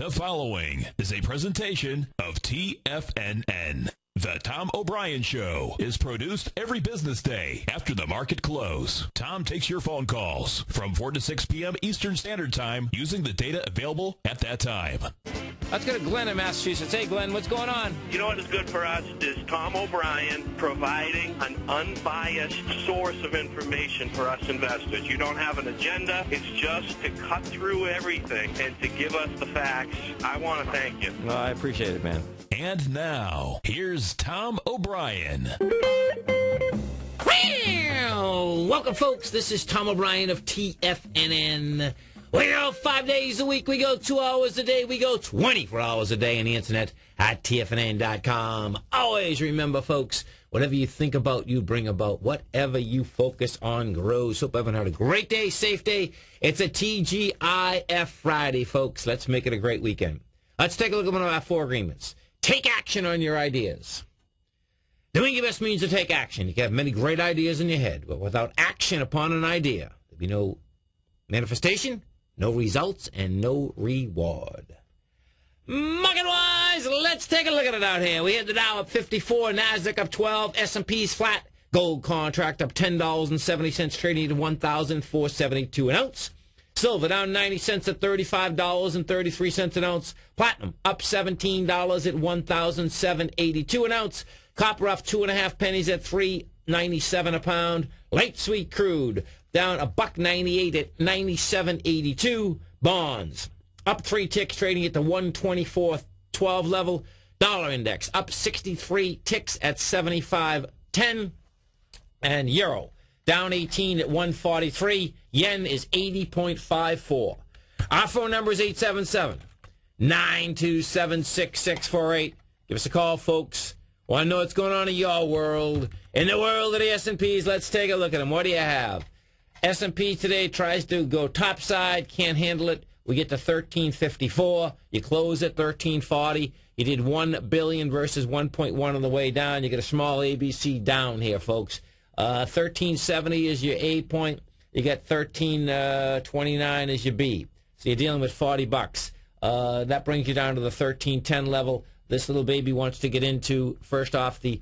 The following is a presentation of TFNN. The Tom O'Brien Show is produced every business day after the market close. Tom takes your phone calls from 4 to 6 p.m. Eastern Standard Time using the data available at that time. Let's go to Glenn in Massachusetts. Hey, Glenn, what's going on? You know what is good for us is Tom O'Brien providing an unbiased source of information for us investors. You don't have an agenda. It's just to cut through everything and to give us the facts. I want to thank you. Well, I appreciate it, man. And now, here's Tom O'Brien. Welcome, folks. This is Tom O'Brien of TFNN. We go 5 days a week. We go 2 hours a day. We go 24 hours a day on the internet at TFNN.com. Always remember, folks, whatever you think about, you bring about. Whatever you focus on grows. Hope everyone had a great day, safe day. It's a TGIF Friday, folks. Let's make it a great weekend. Let's take a look at one of our 4 agreements. Take action on your ideas. Doing your best means to take action. You can have many great ideas in your head, but without action upon an idea, there'll be no manifestation, no results, and no reward. Market-wise, let's take a look at it out here. We had the Dow up 54, NASDAQ up 12, S&P's flat, gold contract up $10.70, trading at $1,472 an ounce. Silver down 90 cents at $35.33 an ounce. Platinum up $17 at $1,782 an ounce. Copper off 2.5 pennies at $3.97 a pound. Light sweet crude down $1.98 at $97.82. Bonds up 3 ticks, trading at the 124.12 level. Dollar index up 63 ticks at 75.10. And euro down 18 at 143. Yen is 80.54. Our phone number is 877-927-6648. Give us a call, folks. Want to know what's going on in your world? In the world of the S&Ps, let's take a look at them. What do you have? S&P today tries to go topside, can't handle it. We get to 1354. You close at 1340. You did 1 billion versus 1.1 on the way down. You get a small ABC down here, folks. 1370 is your A point. You get 1329 as your B. So you're dealing with $40. That brings you down to the 1310 level. This little baby wants to get into, first off, the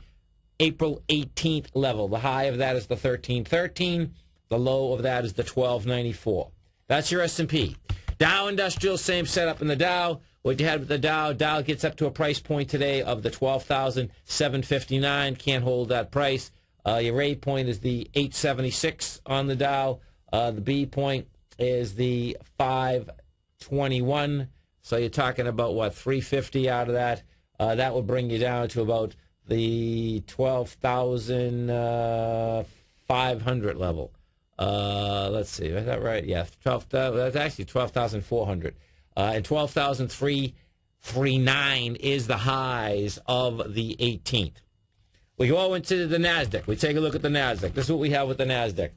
April 18th level. The high of that is the 1313. The low of that is the 1294. That's your S&P. Dow Industrial, same setup in the Dow. What you had with the Dow, Dow gets up to a price point today of the 12,759. Can't hold that price. Your A point is the 876 on the Dow. The B point is the 521. So you're talking about, what, 350 out of that? That will bring you down to about the 12,500 level. Let's see, is that right? Yeah, that's actually 12,400. And 12,339 is the highs of the 18th. We go into the NASDAQ. We take a look at the NASDAQ. This is what we have with the NASDAQ.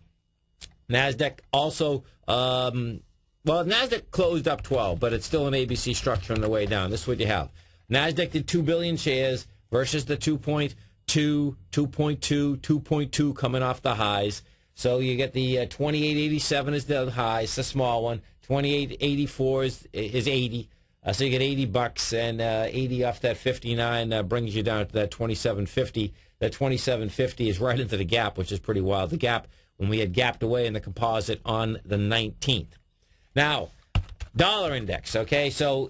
NASDAQ also, NASDAQ closed up 12, but it's still an ABC structure on the way down. This is what you have. NASDAQ did 2 billion shares versus the 2.2, 2.2, 2.2 coming off the highs. So you get the 2887 is the high, it's the small one. 2884 is 80. So you get $80, and 80 off that 59 brings you down to that 2750. That 2750 is right into the gap, which is pretty wild. The gap when we had gapped away in the composite on the 19th. Now, dollar index, okay? So,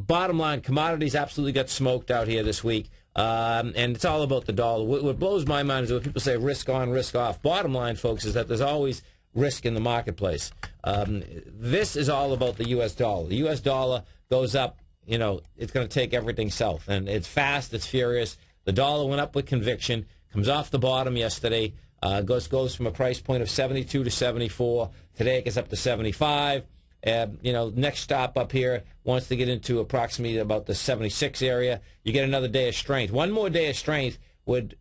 bottom line, commodities absolutely got smoked out here this week. And it's all about the dollar. What blows my mind is when people say risk on, risk off. Bottom line, folks, is that there's always risk in the marketplace. This is all about the U.S. dollar. The U.S. dollar goes up, it's going to take everything south. And it's fast, it's furious. The dollar went up with conviction, comes off the bottom yesterday, goes from a price point of 72 to 74. Today it gets up to 75. Next stop up here wants to get into approximately about the 76 area. You get another day of strength. One more day of strength would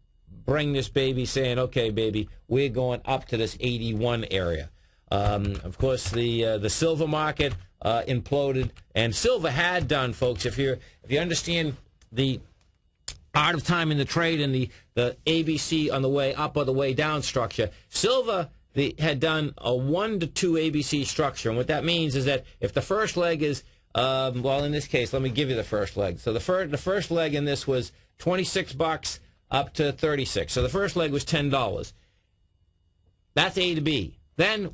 bring this baby saying, okay, baby, we're going up to this 81 area. Of course, the silver market imploded, and silver had done, folks. If you understand the art of time in the trade and the ABC on the way up or the way down structure, silver had done a 1 to 2 ABC structure. And what that means is that if the first leg is well, in this case, let me give you the first leg. So the first leg in this was $26 up to $36. So the first leg was $10. That's A to B. Then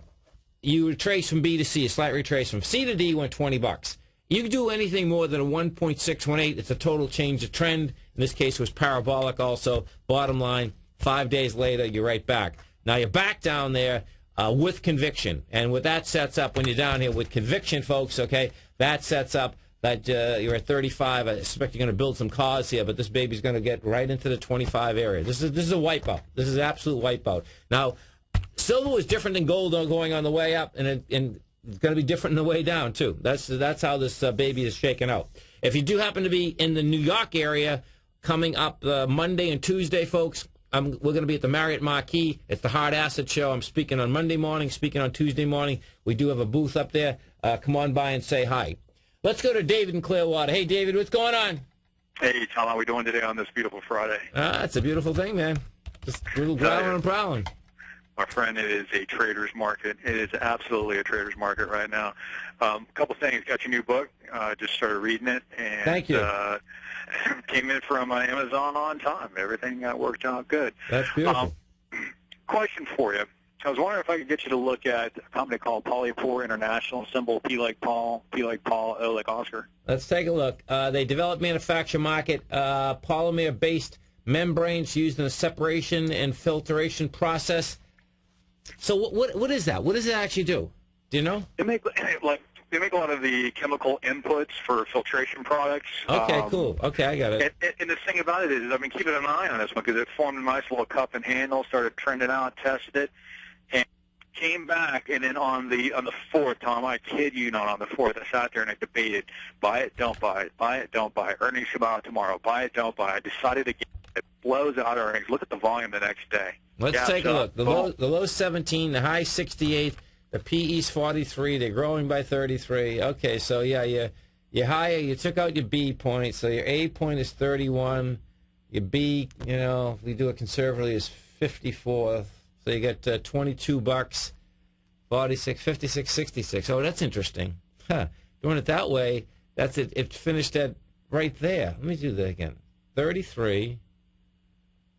you retrace from B to C, a slight retrace. From C to D went $20. You can do anything more than a 1.618. It's a total change of trend. In this case, it was parabolic also. Bottom line, 5 days later, you're right back. Now you're back down there with conviction. And what that sets up when you're down here with conviction, folks, okay, that sets up that you're at 35. I expect you're going to build some cars here, but this baby's going to get right into the 25 area. This is a wipeout. This is an absolute wipeout. Now, silver was different than gold going on the way up, and it's going to be different on the way down, too. That's how this baby is shaking out. If you do happen to be in the New York area coming up Monday and Tuesday, folks, we're going to be at the Marriott Marquis. It's the Hard Asset Show. I'm speaking on Monday morning, speaking on Tuesday morning. We do have a booth up there. Come on by and say hi. Let's go to David in Clearwater. Hey, David, what's going on? Hey, Tom, how are we doing today on this beautiful Friday? It's a beautiful thing, man. Just a little growling and prowling. My friend, it is a trader's market. It is absolutely a trader's market right now. A couple things. Got your new book. Just started reading it. And, thank you. Came in from Amazon on time. Everything worked out good. That's beautiful. Question for you. I was wondering if I could get you to look at a company called Polypore International, symbol P like Paul, O like Oscar. Let's take a look. They develop, manufacture, market polymer-based membranes used in the separation and filtration process. So what is that? What does it actually do? Do you know? They make a lot of the chemical inputs for filtration products. Okay, cool. Okay, I got it. And the thing about it is I've been keeping an eye on this one because it formed a nice little cup and handle, started trending out, tested it, and came back. And then on the 4th, Tom, I kid you not, on the 4th, I sat there and I debated, buy it, don't buy it, buy it, don't buy it. Earnings come out tomorrow, buy it, don't buy it. I decided again. It blows out earnings. Look at the volume the next day. Let's take a look. The low 17, the high 68, the PE's 43. They're growing by 33. Okay, so yeah, you're higher. You took out your B point, so your A point is 31. Your B, if we do it conservatively, is 54. So you get $22, 46, 56, 66. Oh, that's interesting. Doing it that way, that's it. It finished at right there. Let me do that again. 33.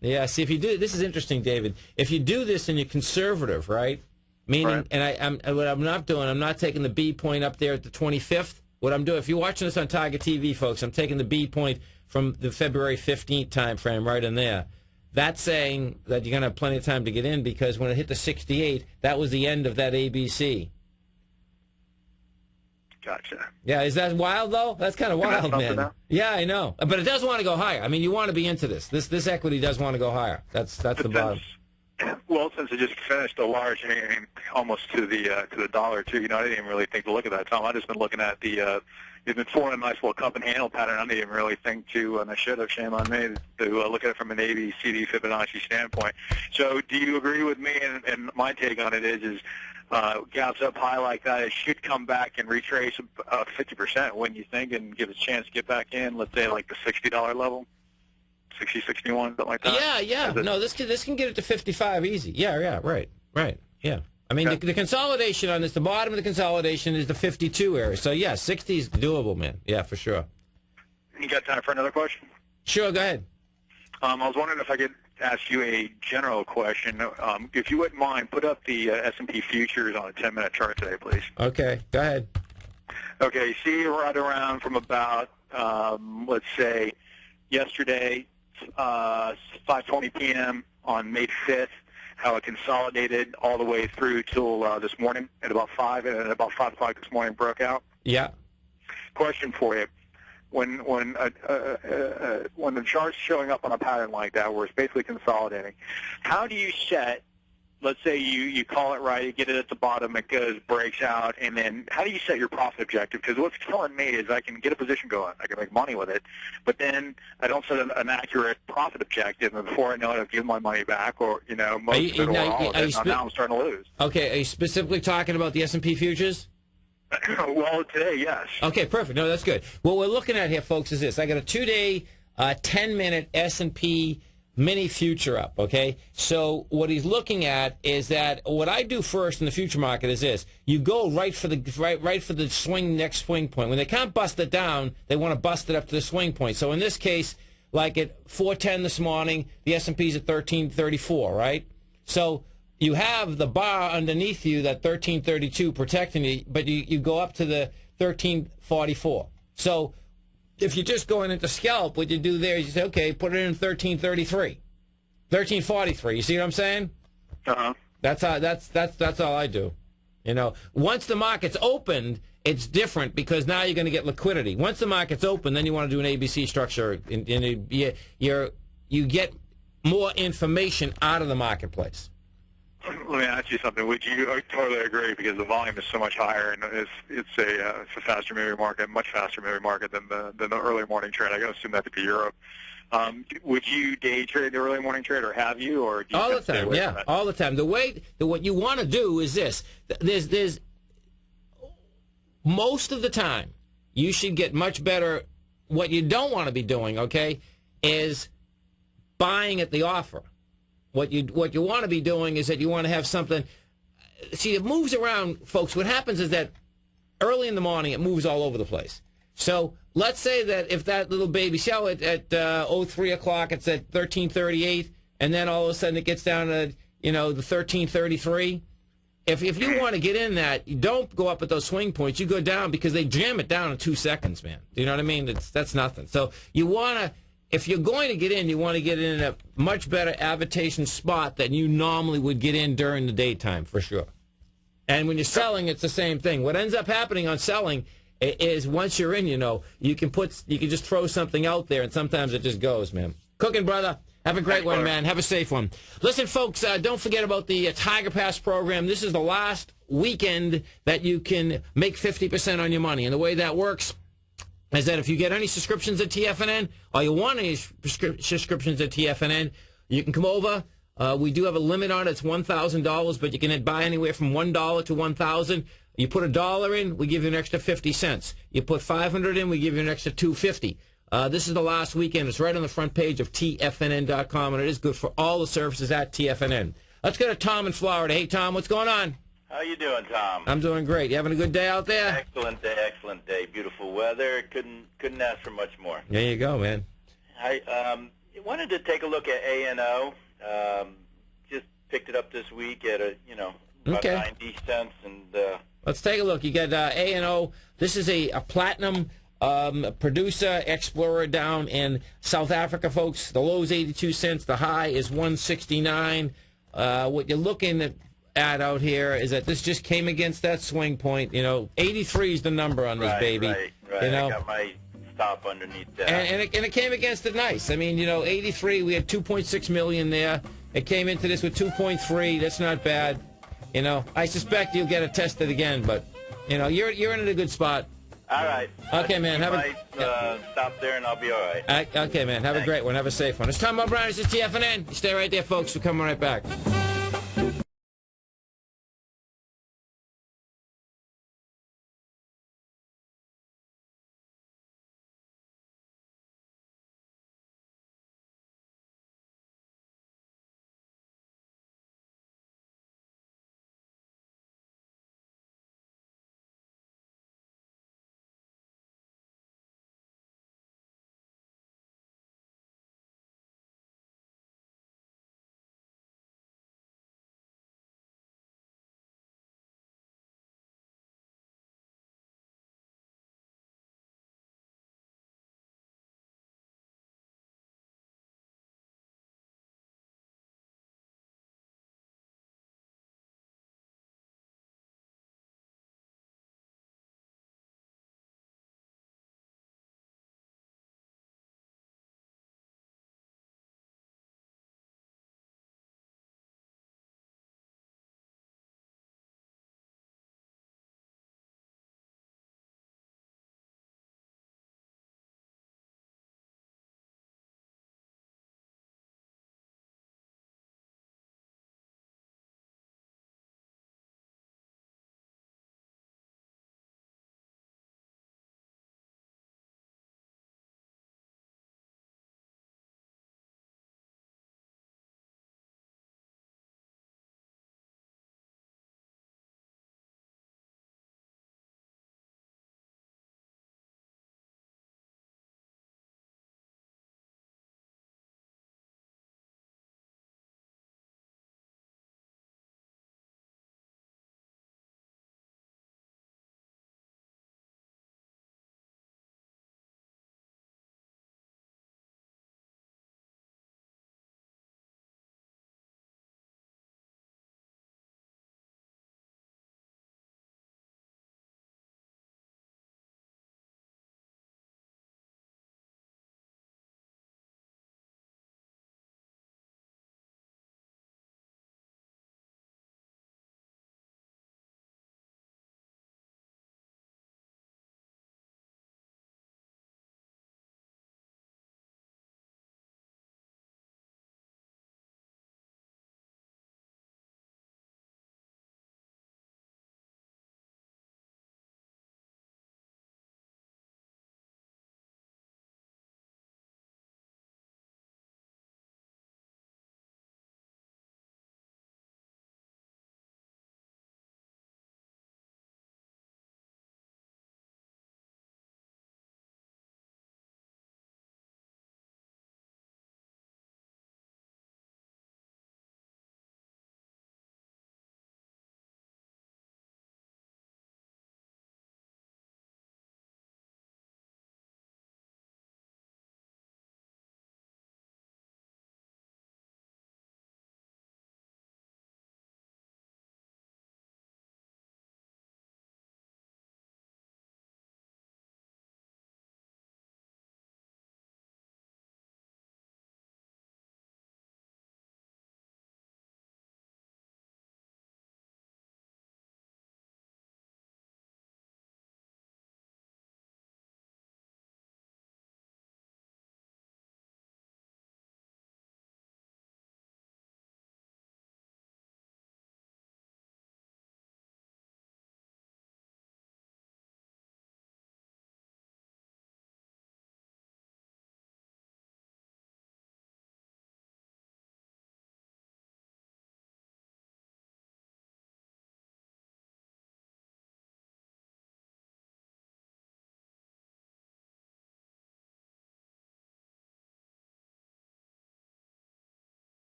Yeah, see, if you do, this is interesting, David. If you do this and you're conservative, right? Meaning, right. And what I'm not doing, I'm not taking the B point up there at the 25th. What I'm doing, if you're watching this on Tiger TV, folks, I'm taking the B point from the February 15th time frame right in there. That's saying that you're going to have plenty of time to get in because when it hit the 68, that was the end of that ABC. Gotcha. Yeah, is that wild, though? That's kind of wild, man. Now? Yeah, I know. But it does want to go higher. I mean, you want to be into this. This equity does want to go higher. That's the bottom. Well, since it just finished a large, almost to the dollar, too, I didn't even really think to look at that, Tom. I've just been looking at it's been forming a nice little cup and handle pattern. I didn't even really think to, and I should have, shame on me, to look at it from an ABCD Fibonacci standpoint. So do you agree with me? And my take on it is gaps up high like that, it should come back and retrace 50%, wouldn't you think, and give us a chance to get back in, let's say, like the $60 level? 60, 61, something like that? Yeah. No, this can get it to 55 easy. Yeah, right. Yeah. I mean, the consolidation on this, the bottom of the consolidation is the 52 area. So, yeah, 60 is doable, man. Yeah, for sure. You got time for another question? Sure, go ahead. I was wondering if I could ask you a general question. If you wouldn't mind, put up the S&P futures on a 10-minute chart today, please. Okay, go ahead. Okay, see right around from about, let's say, yesterday, 5:20 p.m. on May 5th, how it consolidated all the way through till this morning at about 5, and at about 5 o'clock this morning broke out. Yeah. Question for you. When the chart's showing up on a pattern like that where it's basically consolidating, how do you set, let's say you call it right, you get it at the bottom, it goes, breaks out, and then how do you set your profit objective? Because what's killing me is I can get a position going, I can make money with it, but then I don't set an accurate profit objective, and before I know it, I've given my money back, or, most of it or all of it, and now I'm starting to lose. Okay, are you specifically talking about the S&P futures? Well, today, yes. Okay, perfect. No, that's good. What we're looking at here, folks, is this. I got a 2-day, 10-minute S&P mini future up, okay? So what he's looking at is that what I do first in the future market is this. You go right for the next swing point. When they can't bust it down, they want to bust it up to the swing point. So in this case, like at 4:10 this morning, the S&P's at 1334, right? So you have the bar underneath you, that 1332 protecting you, but you go up to the 1344. So if you're just going into scalp, what you do there is you say, okay, put it in 1333, 1343. You see what I'm saying? Uh-huh. That's all I do. You know, once the market's opened, it's different because now you're going to get liquidity. Once the market's open, then you want to do an ABC structure, and you get more information out of the marketplace. Let me ask you something. I totally agree because the volume is so much higher, and it's a faster moving market, much faster moving market than the early morning trade. I assume that to be Europe. Would you day trade the early morning trade, or have you, or do you all the time? Yeah, all the time. What you want to do is this. There's most of the time you should get much better. What you don't want to be doing, okay, is buying at the offer. What you want to be doing is that you want to have something. See, it moves around, folks. What happens is that early in the morning it moves all over the place. So let's say that if that little baby show at 3 o'clock, it's at 1338, and then all of a sudden it gets down to the 1333. If you want to get in that, you don't go up at those swing points. You go down because they jam it down in 2 seconds, man. You know what I mean? That's nothing. So you want to. If you're going to get in, you want to get in a much better advantageous spot than you normally would get in during the daytime, for sure. And when you're selling, it's the same thing. What ends up happening on selling is once you're in, you can just throw something out there, and sometimes it just goes, man. Cooking, brother. Have a great one, man. Have a safe one. Listen, folks, don't forget about the Tiger Pass program. This is the last weekend that you can make 50% on your money. And the way that works is that if you get any subscriptions at TFNN, or you want any subscriptions at TFNN, you can come over. We do have a limit on it. It's $1,000, but you can buy anywhere from $1 to $1,000. You put $1 in, we give you an extra 50 cents. You put $500 in, we give you an extra $250. This is the last weekend. It's right on the front page of TFNN.com, and it is good for all the services at TFNN. Let's go to Tom in Florida. Hey, Tom, what's going on? How you doing, Tom? I'm doing great. You having a good day out there? Excellent day. Beautiful weather. Couldn't ask for much more. There you go, man. I wanted to take a look at A&O. Just picked it up this week at about 90 cents. And let's take a look. You got A&O. This is a platinum producer, explorer down in South Africa, folks. The low is 82 cents. The high is 169. What you're looking at out here is that this just came against that swing point. 83 is the number on this baby. Right. I got my stop underneath that. And it came against it nice. I mean, 83, we had 2.6 million there. It came into this with 2.3. That's not bad. I suspect you'll get it tested again, but you're in a good spot. All right. Okay, man. Stop there and I'll be all right. Okay, man. Have a great one. Have a safe one. It's Tom O'Brien. This is TFNN. You stay right there, folks. We're coming right back.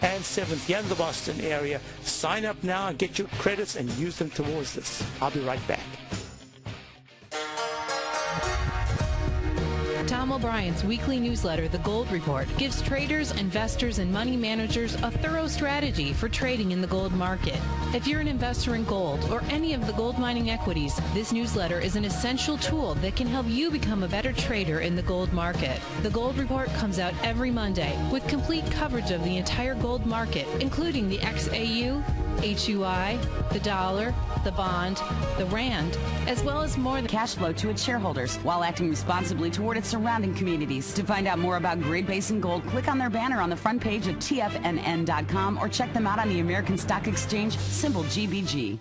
and 7th here in the Boston area. Sign up now and get your credits and use them towards this. I'll be right back. Tom O'Brien's weekly newsletter, The Gold Report, gives traders, investors, and money managers a thorough strategy for trading in the gold market. If you're an investor in gold or any of the gold mining equities, this newsletter is an essential tool that can help you become a better trader in the gold market. The Gold Report comes out every Monday with complete coverage of the entire gold market, including the XAU, HUI, the dollar, the bond, the rand, as well as more cash flow to its shareholders while acting responsibly toward its surrounding communities. To find out more about Great Basin Gold, click on their banner on the front page of TFNN.com or check them out on the American Stock Exchange, symbol GBG.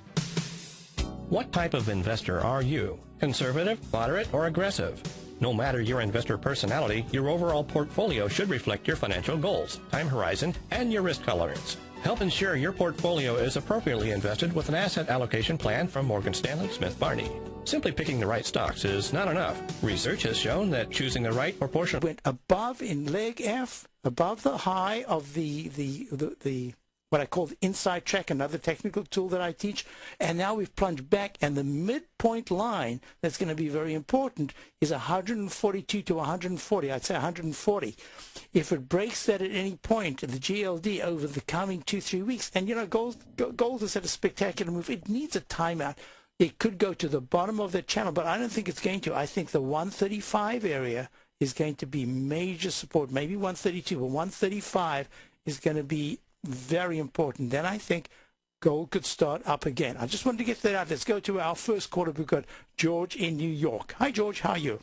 What type of investor are you? Conservative, moderate, or aggressive? No matter your investor personality, your overall portfolio should reflect your financial goals, time horizon, and your risk tolerance. Help ensure your portfolio is appropriately invested with an asset allocation plan from Morgan Stanley Smith Barney. Simply picking the right stocks is not enough. Research has shown that choosing the right proportion went above in leg F, above the high of the what I call the inside track, another technical tool that I teach, and now we've plunged back, and the midpoint line that's going to be very important is 142 to 140. I'd say 140. If it breaks that at any point, the GLD over the coming 2-3 weeks, and you know, gold has had a spectacular move. It needs a timeout. It could go to the bottom of the channel, but I don't think it's going to. I think the 135 area is going to be major support, maybe 132, but 135 is going to be very important. Then I think gold could start up again. I just wanted to get that out. Let's go to our first caller. We've got George in New York. Hi, George. How are you?